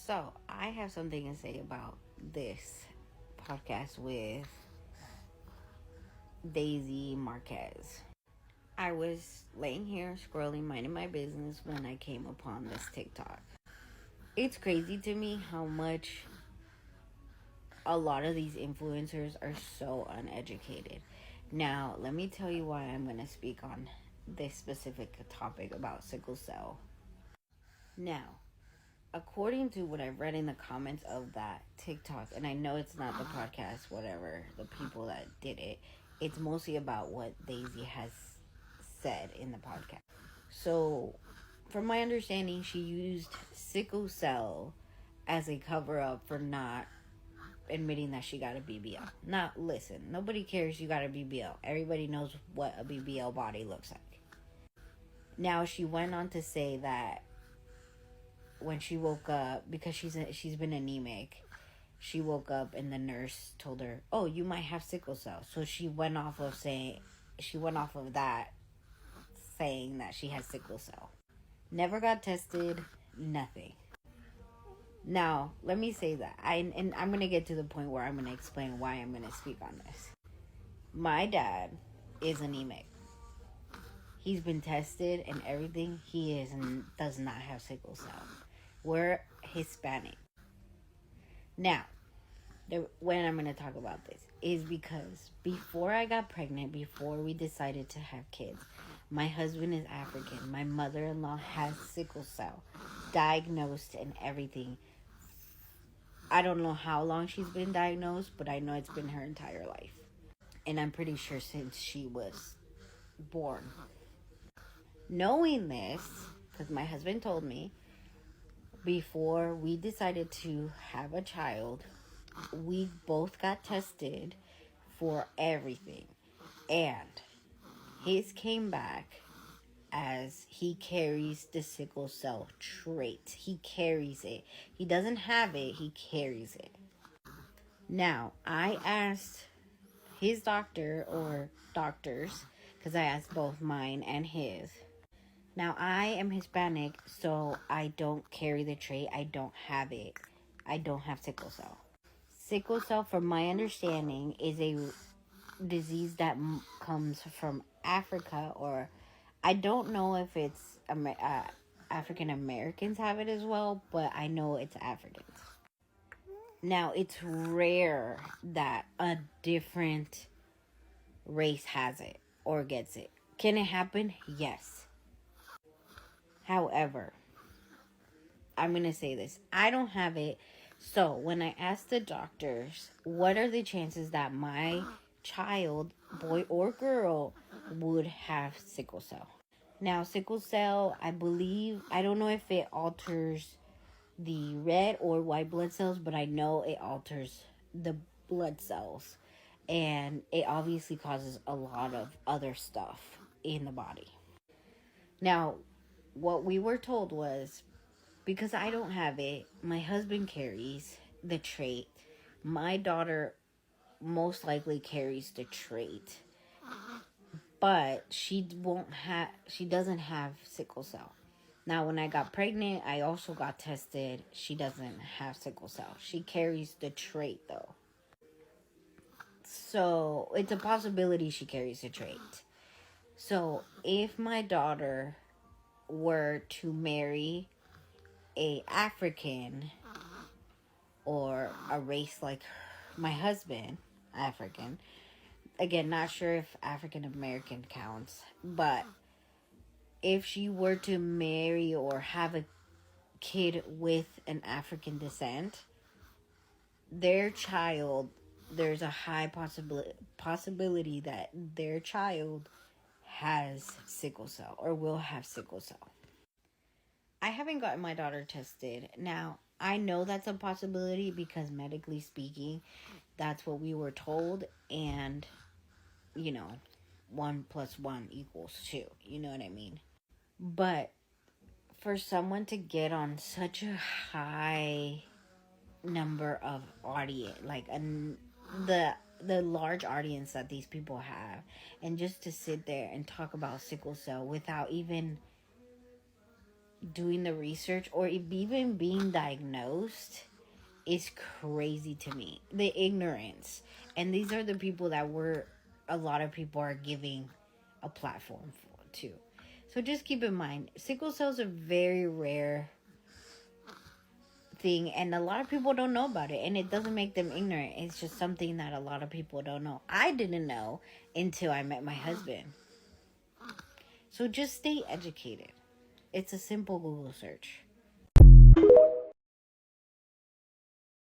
So, I have something to say about this podcast with Daisy Marquez. I was laying here scrolling, minding my business when I came upon this TikTok. It's crazy to me how much a lot of these influencers are so uneducated. Now, let me tell you why I'm going to speak on this specific topic about sickle cell. Now, according to what I've read in the comments of that TikTok, and I know it's not the podcast, whatever, the people that did it, it's mostly about what Daisy has said in the podcast. So, from my understanding, she used sickle cell as a cover up for not admitting that she got a BBL. Now, listen, nobody cares you got a BBL. Everybody knows what a BBL body looks like. Now, she went on to say that when she woke up, because she's been anemic, she woke up and the nurse told her, "Oh, you might have sickle cell." So she went off of that, saying that she has sickle cell. Never got tested, nothing. Now, let me say that I'm gonna get to the point where I'm gonna explain why I'm gonna speak on this. My dad is anemic. He's been tested and everything. He does not have sickle cell. We're Hispanic. Now, when I'm going to talk about this is because before I got pregnant, before we decided to have kids, my husband is African. My mother-in-law has sickle cell, diagnosed and everything. I don't know how long she's been diagnosed, but I know it's been her entire life. And I'm pretty sure since she was born. Knowing this, because my husband told me, before we decided to have a child, we both got tested for everything. And his came back as he carries the sickle cell trait. He carries it. He doesn't have it, he carries it. Now, I asked his doctor or doctors, because I asked both mine and his. Now, I am Hispanic, so I don't carry the trait. I don't have it. I don't have sickle cell. Sickle cell, from my understanding, is a disease that comes from Africa, or I don't know if it's African Americans have it as well, but I know it's Africans. Now, it's rare that a different race has it or gets it. Can it happen? Yes. However, I'm going to say this. I don't have it. So when I asked the doctors, what are the chances that my child, boy or girl, would have sickle cell? Now, sickle cell, I believe, I don't know if it alters the red or white blood cells, but I know it alters the blood cells. And it obviously causes a lot of other stuff in the body. Now, what we were told was, because I don't have it, my husband carries the trait. My daughter most likely carries the trait. But she doesn't have sickle cell. Now, when I got pregnant, I also got tested. She doesn't have sickle cell. She carries the trait, though. So, it's a possibility she carries the trait. So, if my daughter were to marry a African or a race like my husband, African, again, not sure if African American counts, but if she were to marry or have a kid with an African descent, their child, there's a high possibility that their child has sickle cell or will have sickle cell. I haven't gotten my daughter tested. Now, I know that's a possibility because medically speaking, that's what we were told. And, 1 + 1 = 2. You know what I mean? But for someone to get on such a high number of audience, like the large audience that these people have, and just to sit there and talk about sickle cell without even doing the research or even being diagnosed is crazy to me. The ignorance. And these are the people that a lot of people are giving a platform to. So just keep in mind, sickle cell is a very rare thing, and a lot of people don't know about it, and it doesn't make them ignorant. It's just something that a lot of people don't know. I didn't know until I met my husband. So just stay educated. It's a simple Google search.